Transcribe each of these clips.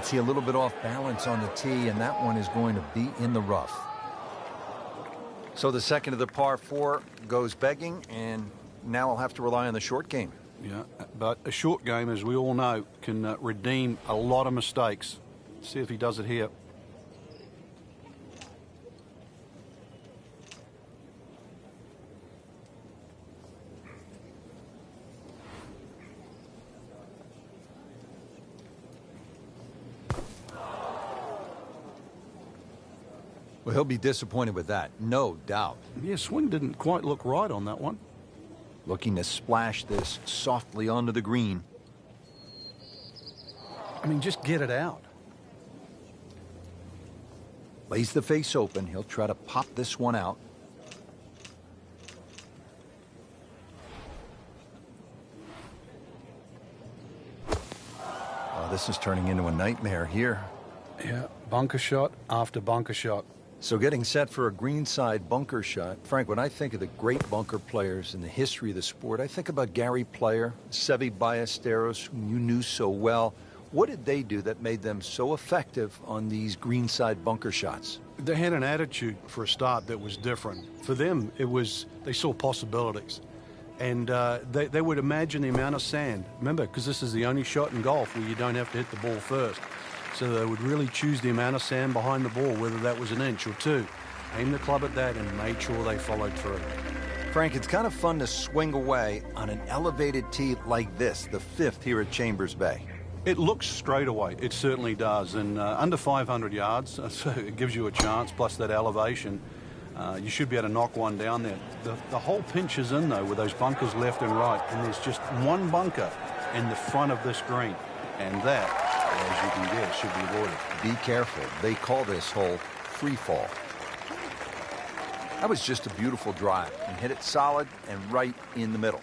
See a little bit off balance on the tee, and that one is going to be in the rough. So the second of the par 4 goes begging, and now I'll have to rely on the short game. Yeah, but a short game, as we all know, can redeem a lot of mistakes. See if he does it here. Well, he'll be disappointed with that, no doubt. Yeah, swing didn't quite look right on that one. Looking to splash this softly onto the green. I mean, just get it out. Lays the face open. He'll try to pop this one out. Oh, this is turning into a nightmare here. Yeah, bunker shot after bunker shot. So getting set for a greenside bunker shot. Frank, when I think of the great bunker players in the history of the sport, I think about Gary Player, Seve Ballesteros, whom you knew so well. What did they do that made them so effective on these greenside bunker shots? They had an attitude for a start that was different. For them, it was, they saw possibilities. And they would imagine the amount of sand. Remember, because this is the only shot in golf where you don't have to hit the ball first. So they would really choose the amount of sand behind the ball, whether that was an inch or two. Aim the club at that and made sure they followed through. Frank, it's kind of fun to swing away on an elevated tee like this, the 5th here at Chambers Bay. It looks straight away. It certainly does. And under 500 yards, so it gives you a chance, plus that elevation. You should be able to knock one down there. The whole pinch is in, though, with those bunkers left and right. And there's just one bunker in the front of this green. And that, as you can guess, should be avoided. Be careful. They call this hole free fall. That was just a beautiful drive. And hit it solid and right in the middle.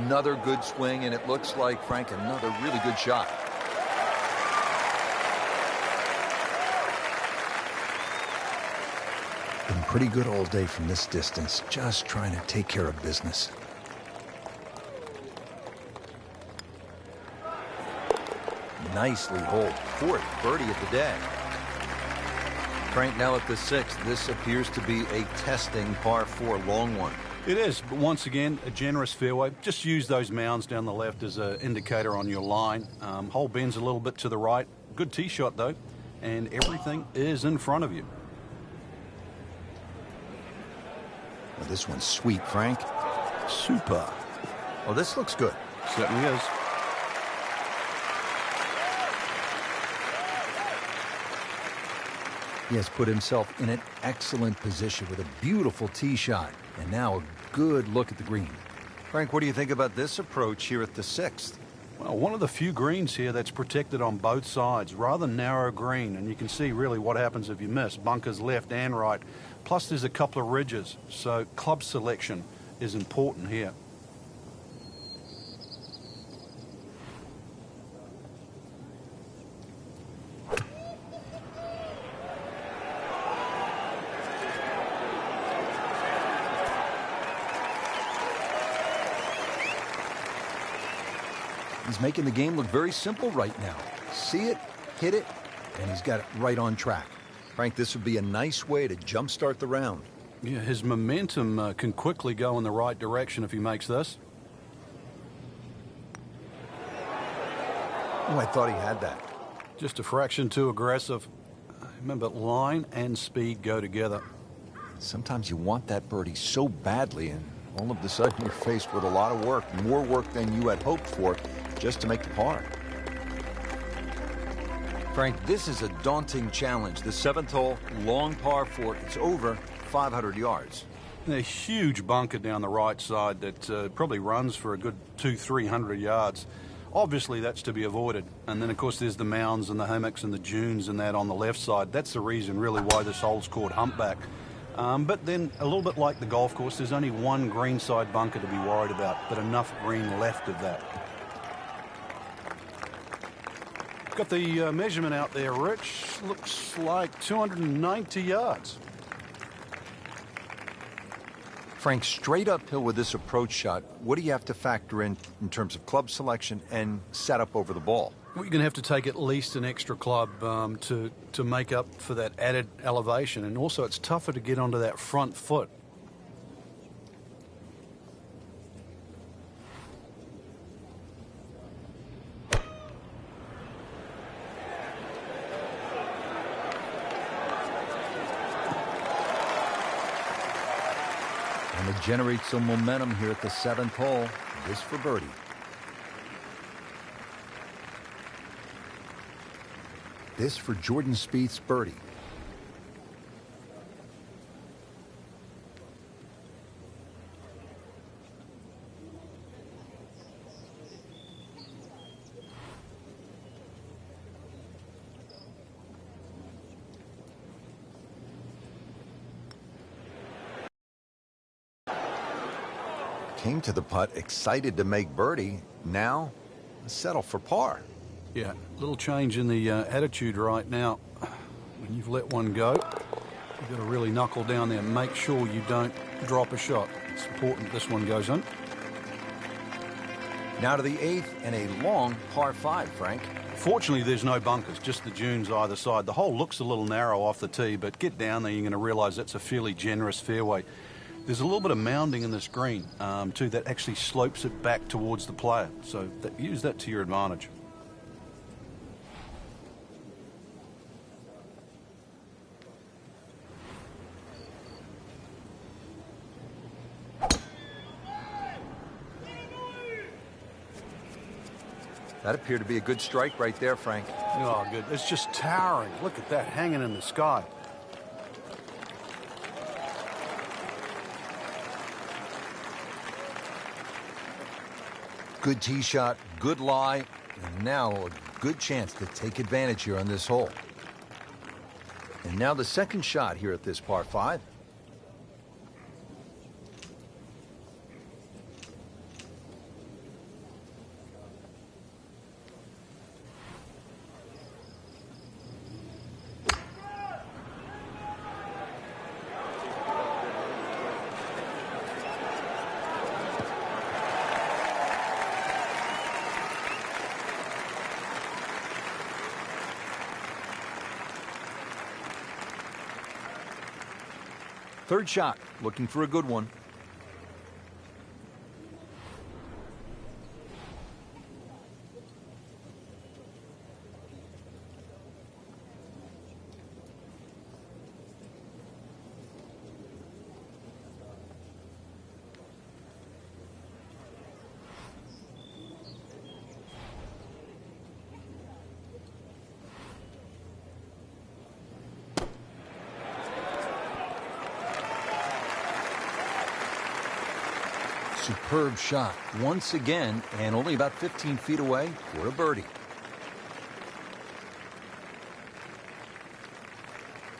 Another good swing, and it looks like, Frank, another really good shot. Been pretty good all day from this distance, just trying to take care of business. Nicely holed. 4th birdie of the day. Frank, now at the 6th, this appears to be a testing par 4 long one. It is, but once again, a generous fairway. Just use those mounds down the left as an indicator on your line. Hole bends a little bit to the right. Good tee shot, though, and everything is in front of you. Well, this one's sweet, Frank. Super. Oh, this looks good. Certainly is. He has put himself in an excellent position with a beautiful tee shot. And now a good look at the green. Frank, what do you think about this approach here at the 6th? Well, one of the few greens here that's protected on both sides. Rather narrow green, and you can see really what happens if you miss. Bunkers left and right. Plus there's a couple of ridges, so club selection is important here. He's making the game look very simple right now. See it, hit it, and he's got it right on track. Frank, this would be a nice way to jumpstart the round. Yeah, his momentum can quickly go in the right direction if he makes this. Oh, I thought he had that. Just a fraction too aggressive. Remember, line and speed go together. Sometimes you want that birdie so badly, and all of a sudden you're faced with a lot of work, more work than you had hoped for, just to make the par. Frank, this is a daunting challenge. The 7th hole, long par 4. It's over 500 yards. A huge bunker down the right side that probably runs for a good 200-300 yards. Obviously, that's to be avoided. And then, of course, there's the mounds and the hammocks and the dunes and that on the left side. That's the reason, really, why this hole's called Humpback. But then, a little bit like the golf course, there's only one greenside bunker to be worried about, but enough green left of that. Got the measurement out there, Rich. Looks like 290 yards. Frank, straight uphill with this approach shot, what do you have to factor in terms of club selection and setup over the ball? Well, you're going to have to take at least an extra club to make up for that added elevation. And also, it's tougher to get onto that front foot. And to generate some momentum here at the 7th hole, this for birdie. This for Jordan Spieth's birdie. Came to the putt excited to make birdie. Now settle for par. Yeah, a little change in the attitude right now. When you've let one go, you've got to really knuckle down there and make sure you don't drop a shot. It's important this one goes in. Now to the 8th and a long par 5, Frank. Fortunately, there's no bunkers, just the dunes either side. The hole looks a little narrow off the tee, but get down there, you're going to realize that's a fairly generous fairway. There's a little bit of mounding in this green, too, that actually slopes it back towards the player. So use that to your advantage. That appeared to be a good strike right there, Frank. Oh, good. It's just towering. Look at that hanging in the sky. Good tee shot, good lie, and now a good chance to take advantage here on this hole. And now the second shot here at this par 5. Third shot, looking for a good one. Superb shot once again, and only about 15 feet away for a birdie.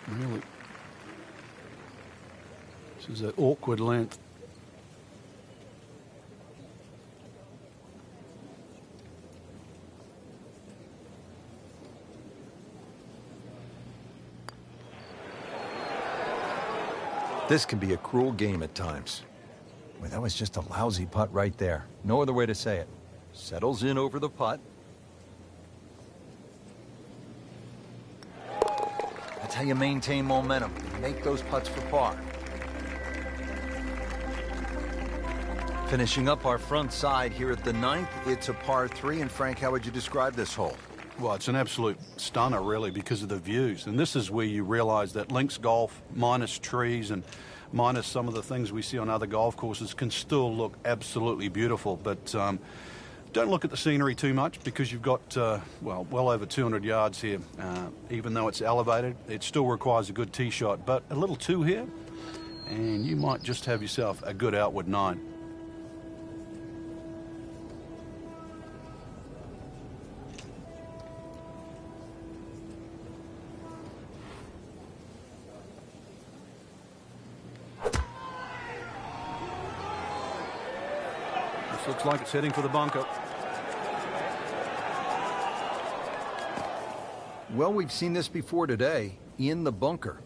Really? This is an awkward length. This can be a cruel game at times. Well, that was just a lousy putt right there. No other way to say it. Settles in over the putt. That's how you maintain momentum. Make those putts for par. Finishing up our front side here at the 9th, it's a par 3. And Frank, how would you describe this hole? Well, it's an absolute stunner, really, because of the views. And this is where you realize that links golf, minus trees and minus some of the things we see on other golf courses, can still look absolutely beautiful. But don't look at the scenery too much, because you've got, well over 200 yards here. Even though it's elevated, it still requires a good tee shot. But a little 2 here, and you might just have yourself a good outward 9. Looks like it's heading for the bunker. Well, we've seen this before today, in the bunker.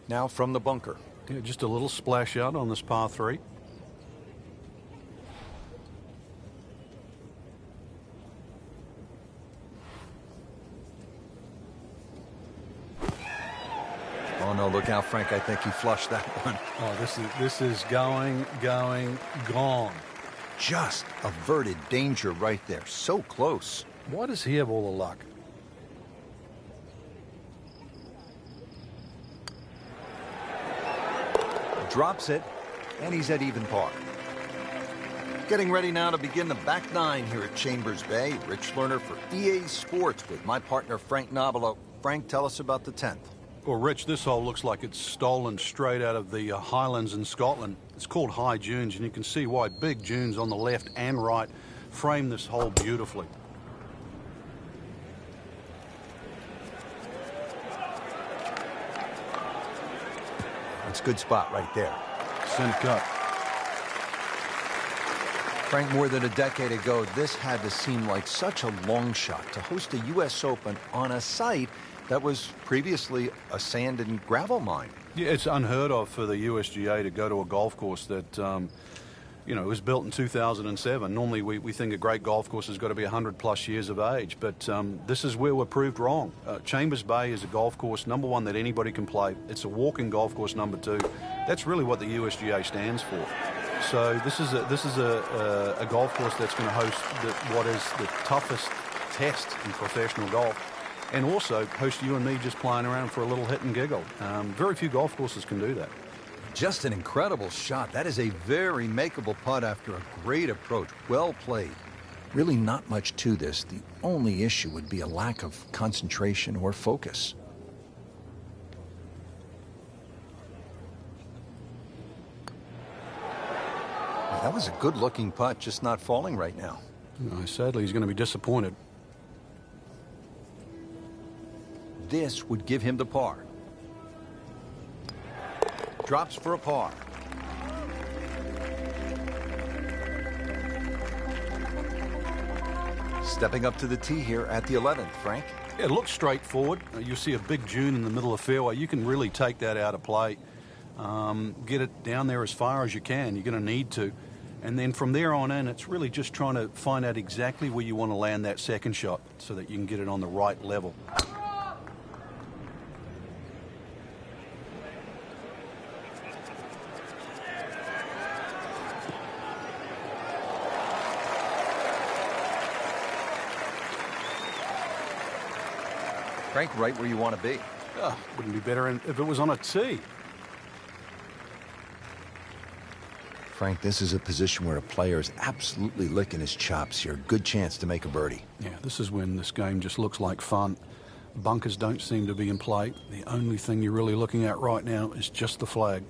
Now from the bunker. Yeah, just a little splash out on this par 3. Oh no, look out, Frank. I think he flushed that one. Oh, this is going, gone. Just averted danger right there. So close. Why does he have all the luck? Drops it, and he's at even par. Getting ready now to begin the back nine here at Chambers Bay. Rich Lerner for EA Sports with my partner Frank Nobilo. Frank, tell us about the 10th. Well, Rich, this hole looks like it's stolen straight out of the Highlands in Scotland. It's called High Dunes, and you can see why big dunes on the left and right frame this hole beautifully. That's a good spot right there. Center cut. Frank, more than a decade ago, this had to seem like such a long shot to host a U.S. Open on a site that was previously a sand and gravel mine. Yeah, it's unheard of for the USGA to go to a golf course that, you know, was built in 2007. Normally we think a great golf course has got to be 100+ years of age, but this is where we're proved wrong. Chambers Bay is a golf course, number one, that anybody can play. It's a walking golf course, number two. That's really what the USGA stands for. So this is a golf course that's going to host what is the toughest test in professional golf, and also host you and me just playing around for a little hit and giggle. Very few golf courses can do that. Just an incredible shot. That is a very makeable putt after a great approach. Well played. Really not much to this. The only issue would be a lack of concentration or focus. That was a good-looking putt, just not falling right now. Sadly, he's going to be disappointed. This would give him the par. Drops for a par. Stepping up to the tee here at the 11th, Frank. It looks straightforward. You see a big dune in the middle of the fairway. You can really take that out of play. Get it down there as far as you can. You're going to need to. And then from there on in, it's really just trying to find out exactly where you want to land that second shot so that you can get it on the right level. Frank, right where you want to be. Wouldn't be better if it was on a tee. Frank, this is a position where a player is absolutely licking his chops here. Good chance to make a birdie. Yeah, this is when this game just looks like fun. Bunkers don't seem to be in play. The only thing you're really looking at right now is just the flag.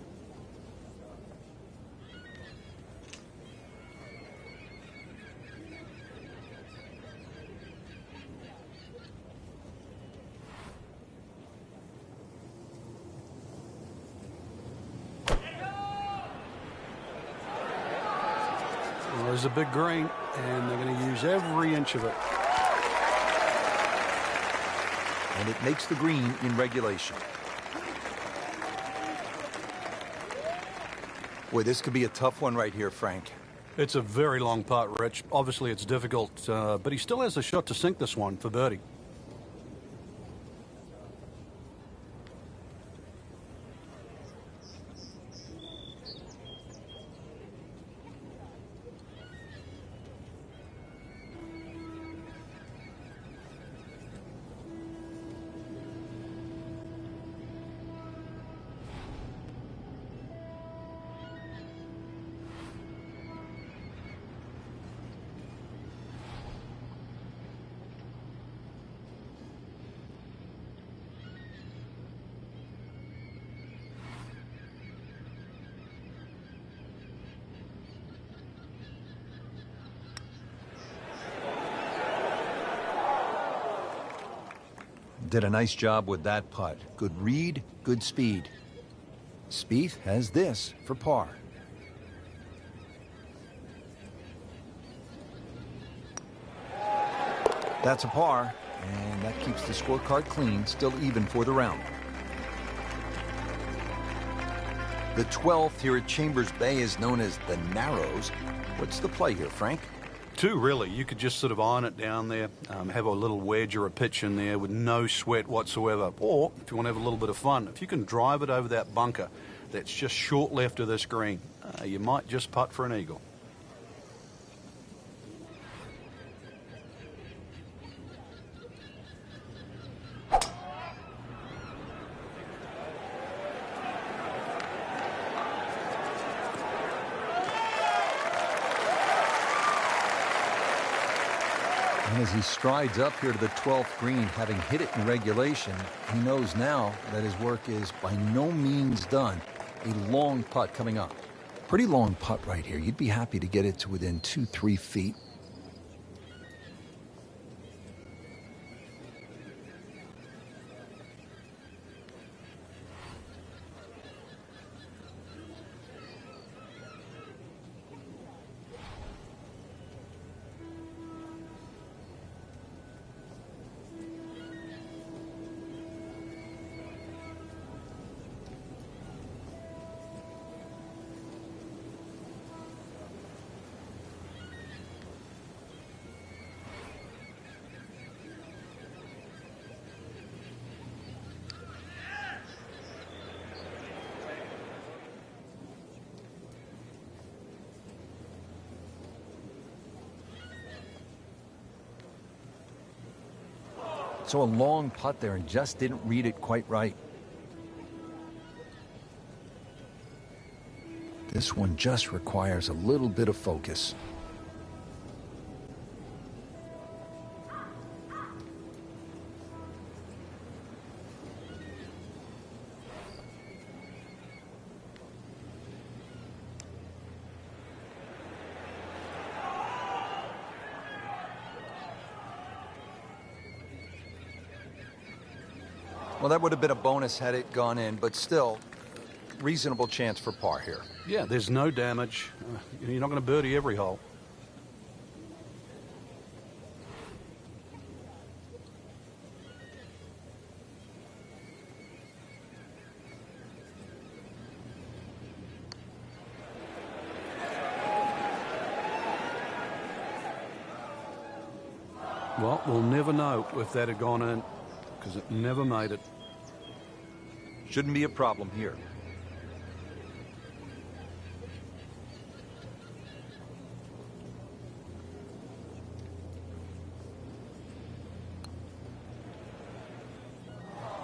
There's a big green, and they're going to use every inch of it. And it makes the green in regulation. Boy, this could be a tough one right here, Frank. It's a very long putt, Rich. Obviously, it's difficult, but he still has a shot to sink this one for birdie. Did a nice job with that putt. Good read, good speed. Spieth has this for par. That's a par, and that keeps the scorecard clean, still even for the round. The 12th here at Chambers Bay is known as the Narrows. What's the play here, Frank? Two, really. You could just sort of iron it down there, have a little wedge or a pitch in there with no sweat whatsoever. Or, if you want to have a little bit of fun, if you can drive it over that bunker that's just short left of this green, you might just putt for an eagle. And as he strides up here to the 12th green, having hit it in regulation, he knows now that his work is by no means done. A long putt coming up. Pretty long putt right here. You'd be happy to get it to within 2-3 feet. So a long putt there and just didn't read it quite right. This one just requires a little bit of focus. Well, that would have been a bonus had it gone in, but still, reasonable chance for par here. Yeah, there's no damage. You're not going to birdie every hole. Well, we'll never know if that had gone in, because it never made it. Shouldn't be a problem here.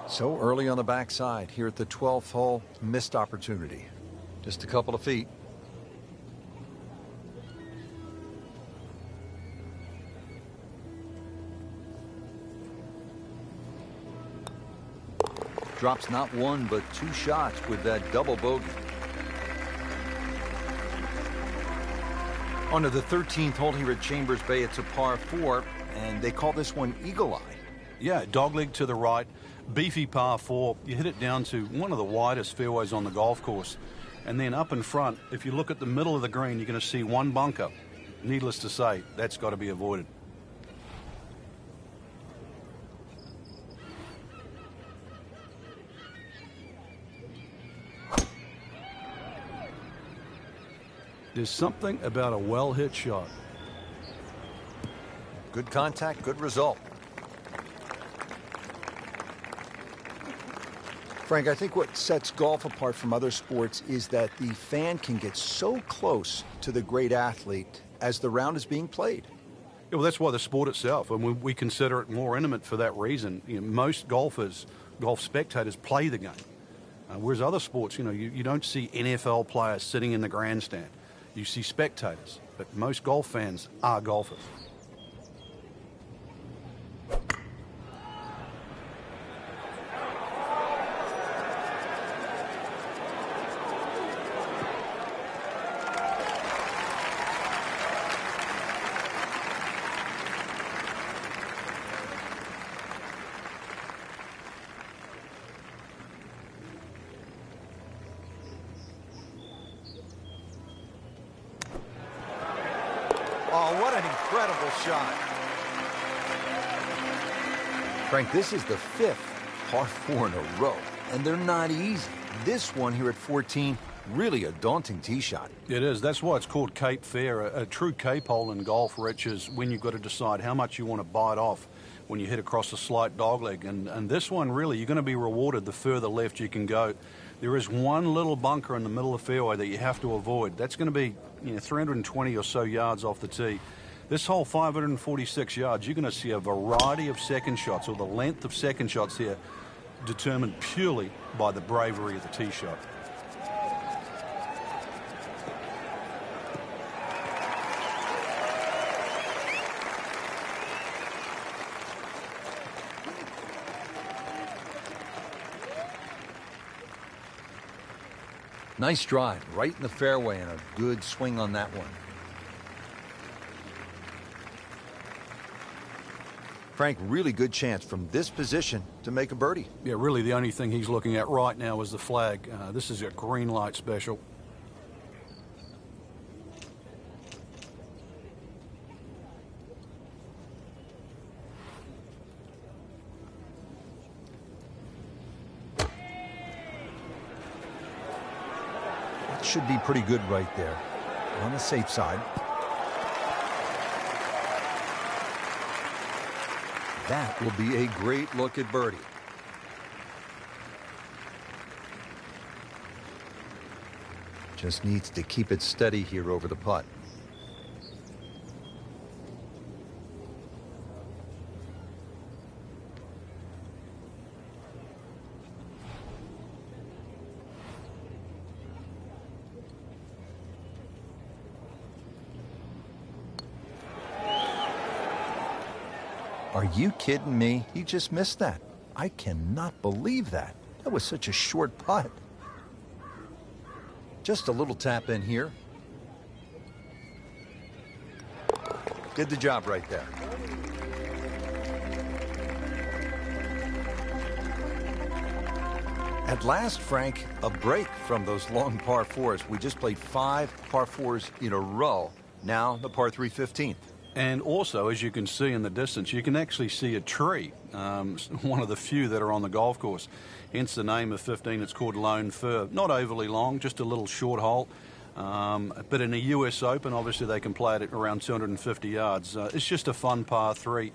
So early on the backside here at the 12th hole, missed opportunity. Just a couple of feet. Drops not one but two shots with that double bogey. On to the 13th hole here at Chambers Bay. It's a par 4, and they call this one Eagle Eye. Yeah, dogleg to the right, beefy par 4. You hit it down to one of the widest fairways on the golf course. And then up in front, if you look at the middle of the green, you're going to see one bunker. Needless to say, that's got to be avoided. There's something about a well-hit shot. Good contact, good result. Frank, I think what sets golf apart from other sports is that the fan can get so close to the great athlete as the round is being played. Yeah, well, that's why the sport itself, and we consider it more intimate for that reason. You know, most golf spectators play the game. Whereas other sports, you don't see NFL players sitting in the grandstand. You see spectators, but most golf fans are golfers. Oh, what an incredible shot. Frank, this is the fifth par 4 in a row, and they're not easy. This one here at 14, really a daunting tee shot. It is. That's why it's called Cape Fair, a true Cape hole in golf, Rich, is when you've got to decide how much you want to bite off when you hit across a slight dogleg. And this one, really, you're going to be rewarded the further left you can go. There is one little bunker in the middle of the fairway that you have to avoid. That's going to be 320 or so yards off the tee. This hole, 546 yards, you're going to see a variety of second shots, or the length of second shots here, determined purely by the bravery of the tee shot. Nice drive, right in the fairway, and a good swing on that one. Frank, really good chance from this position to make a birdie. Yeah, really the only thing he's looking at right now is the flag. This is a green light special. That should be pretty good right there. On the safe side. That will be a great look at birdie. Just needs to keep it steady here over the putt. Are you kidding me? He just missed that. I cannot believe that. That was such a short putt. Just a little tap in here. Did the job right there. At last, Frank, a break from those long par 4s. We just played 5 par 4s in a row. Now the par 3 15th. And also, as you can see in the distance, you can actually see a tree, one of the few that are on the golf course. Hence the name of 15, it's called Lone Fir. Not overly long, just a little short hole. But in a US Open, obviously they can play it at around 250 yards. It's just a fun par 3.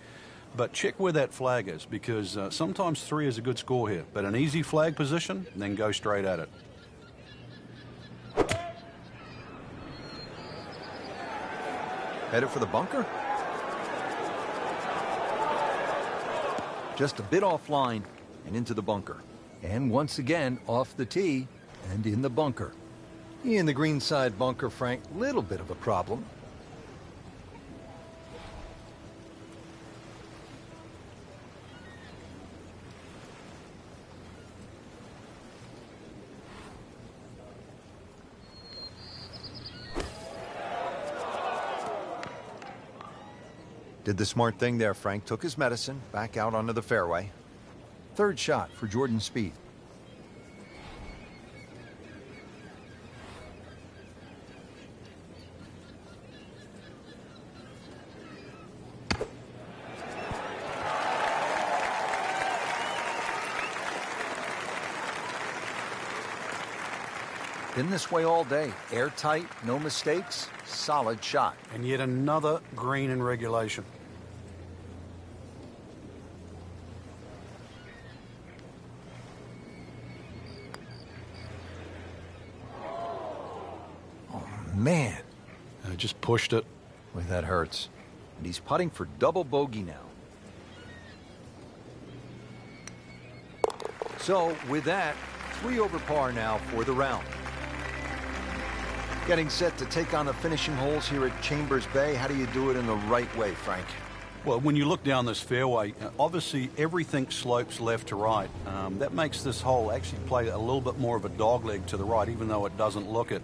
But check where that flag is, because sometimes 3 is a good score here. But an easy flag position, then go straight at it. Headed for the bunker. Just a bit offline and into the bunker. And once again, off the tee and in the bunker. In the greenside bunker, Frank, little bit of a problem. Did the smart thing there, Frank. Took his medicine, back out onto the fairway. Third shot for Jordan Spieth. Been this way all day. Airtight, no mistakes, solid shot. And yet another green in regulation. Oh, man. Just pushed it. Boy, that hurts. And he's putting for double bogey now. So, with that, 3 over par now for the round. Getting set to take on the finishing holes here at Chambers Bay. How do you do it in the right way, Frank? Well, when you look down this fairway, obviously everything slopes left to right. That makes this hole actually play a little bit more of a dogleg to the right, even though it doesn't look it.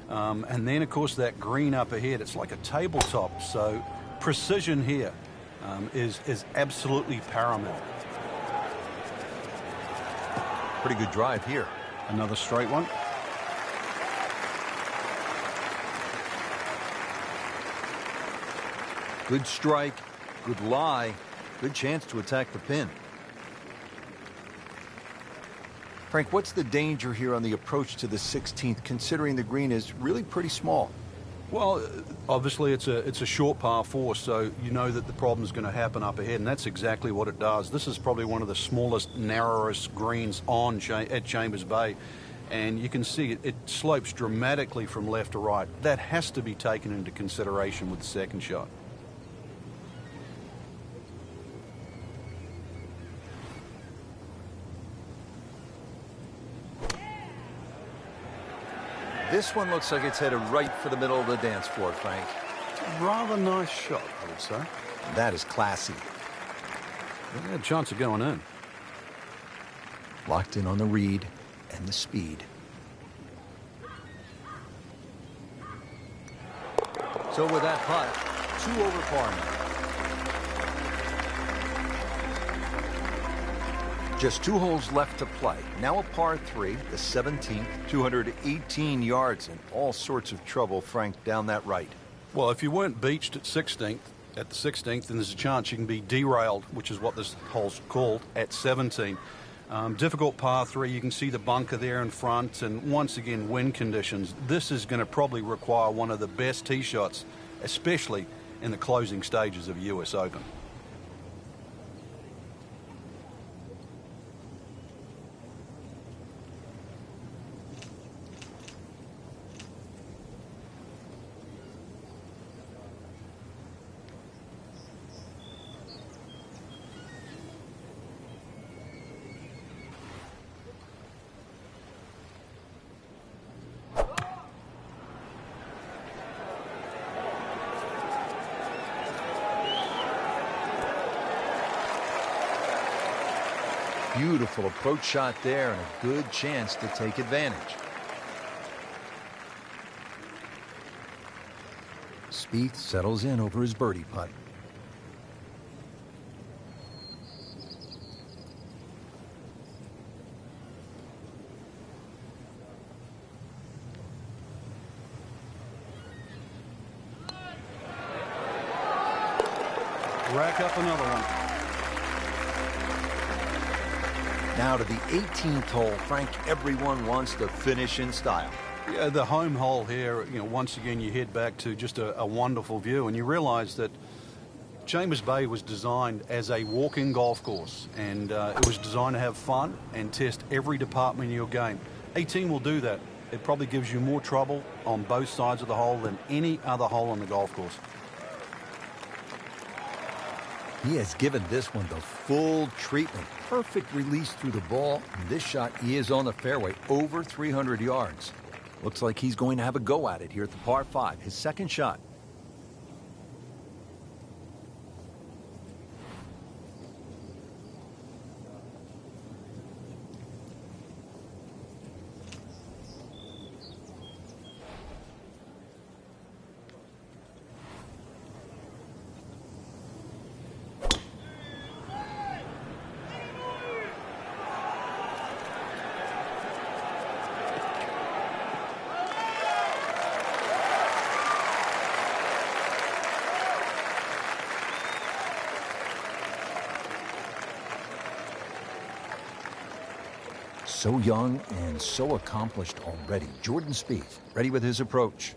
And then, of course, that green up ahead, it's like a tabletop. So precision here is absolutely paramount. Pretty good drive here. Another straight one. Good strike, good lie, good chance to attack the pin. Frank, what's the danger here on the approach to the 16th, considering the green is really pretty small? Well, obviously it's a short par 4, so you know that the problem's going to happen up ahead, and that's exactly what it does. This is probably one of the smallest, narrowest greens at Chambers Bay, and you can see it slopes dramatically from left to right. That has to be taken into consideration with the second shot. This one looks like it's headed right for the middle of the dance floor, Frank. Rather nice shot, I would say. That is classy. They had a chance of going in. Locked in on the read and the speed. So with that putt, 2 over par now. Just 2 holes left to play. Now a par 3, the 17th, 218 yards and all sorts of trouble, Frank, down that right. Well, if you weren't beached at the 16th, then there's a chance you can be derailed, which is what this hole's called, at 17. Difficult par 3. You can see the bunker there in front, and once again, wind conditions. This is going to probably require one of the best tee shots, especially in the closing stages of US Open. Beautiful approach shot there and a good chance to take advantage. Spieth settles in over his birdie putt. Rack up another one. Now to the 18th hole, Frank, everyone wants to finish in style. Yeah, the home hole here, once again you head back to just a wonderful view, and you realize that Chambers Bay was designed as a walking golf course, and it was designed to have fun and test every department of your game. 18 will do that. It probably gives you more trouble on both sides of the hole than any other hole on the golf course. He has given this one the full treatment. Perfect release through the ball. And this shot, he is on the fairway, over 300 yards. Looks like he's going to have a go at it here at the par 5, his second shot. So young and so accomplished already. Jordan Spieth, ready with his approach.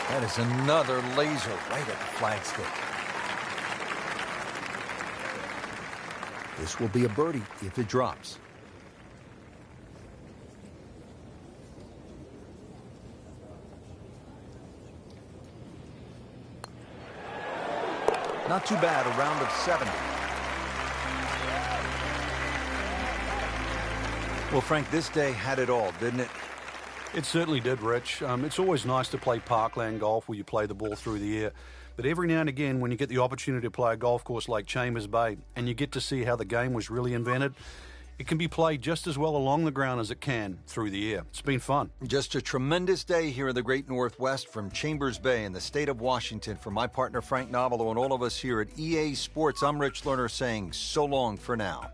That is another laser right at the flagstick. This will be a birdie if it drops. Not too bad, a round of 70. Well, Frank, this day had it all, didn't it? It certainly did, Rich. It's always nice to play parkland golf where you play the ball through the air. But every now and again, when you get the opportunity to play a golf course like Chambers Bay and you get to see how the game was really invented, It can be played just as well along the ground as it can through the air. It's been fun. Just a tremendous day here in the Great Northwest from Chambers Bay in the state of Washington. For my partner Frank Novello and all of us here at EA Sports, I'm Rich Lerner saying so long for now.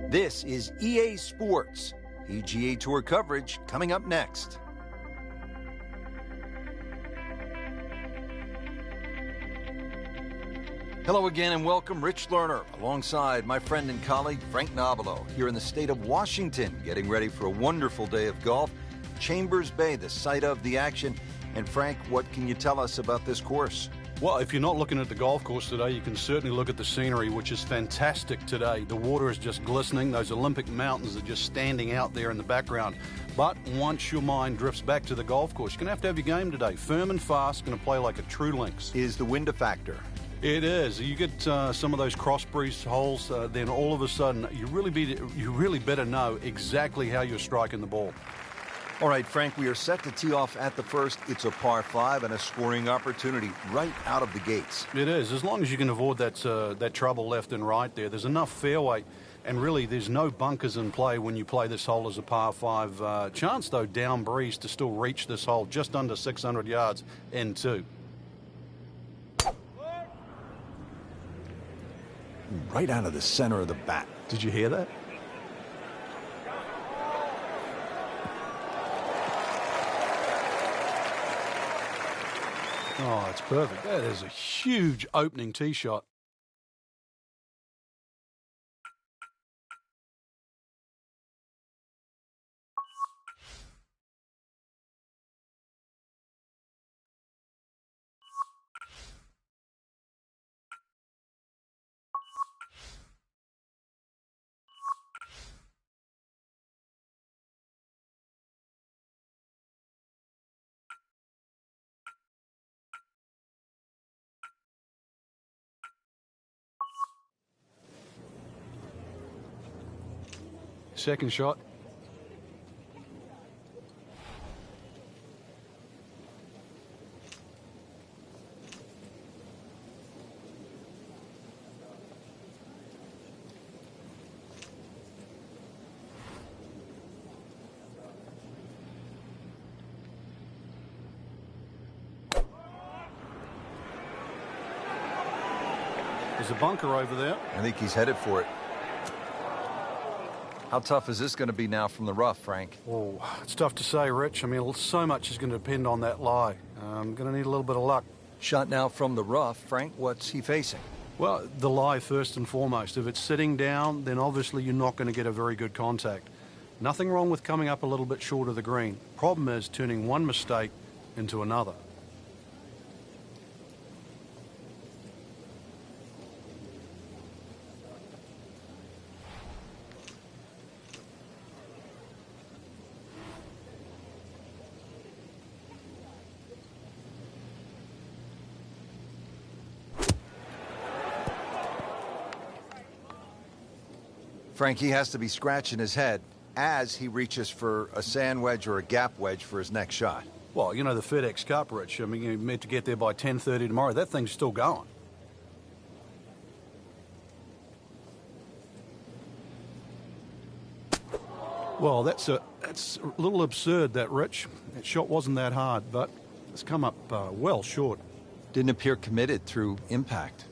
This is EA Sports. PGA Tour coverage coming up next. Hello again and welcome. Rich Lerner alongside my friend and colleague Frank Nobilo here in the state of Washington, getting ready for a wonderful day of golf. Chambers Bay, the site of the action. And Frank, what can you tell us about this course? Well, if you're not looking at the golf course today, you can certainly look at the scenery, which is fantastic today. The water is just glistening. Those Olympic mountains are just standing out there in the background. But once your mind drifts back to the golf course, you're going to have your game today. Firm and fast, going to play like a true lynx. Is the wind a factor? It is. You get some of those cross breeze holes, then all of a sudden you really better know exactly how you're striking the ball. All right, Frank, we are set to tee off at the first. It's a par 5 and a scoring opportunity right out of the gates. It is. As long as you can avoid that trouble left and right there. There's enough fairway, and really there's no bunkers in play when you play this hole as a par 5. Chance, though, down breeze to still reach this hole just under 600 yards in 2. Right out of the center of the bat. Did you hear that? Oh, it's perfect. That is a huge opening tee shot. Second shot. There's a bunker over there. I think he's headed for it. How tough is this going to be now from the rough, Frank? Oh, it's tough to say, Rich. I mean, so much is going to depend on that lie. I'm going to need a little bit of luck. Shot now from the rough. Frank, what's he facing? Well, the lie first and foremost. If it's sitting down, then obviously you're not going to get a very good contact. Nothing wrong with coming up a little bit short of the green. Problem is turning one mistake into another. Frank, he has to be scratching his head as he reaches for a sand wedge or a gap wedge for his next shot. Well, you know, the FedEx Cup, Rich. I mean, you're meant to get there by 10:30 tomorrow. That thing's still going. Well, that's a little absurd, that, Rich. That shot wasn't that hard, but it's come up well short. Didn't appear committed through impact.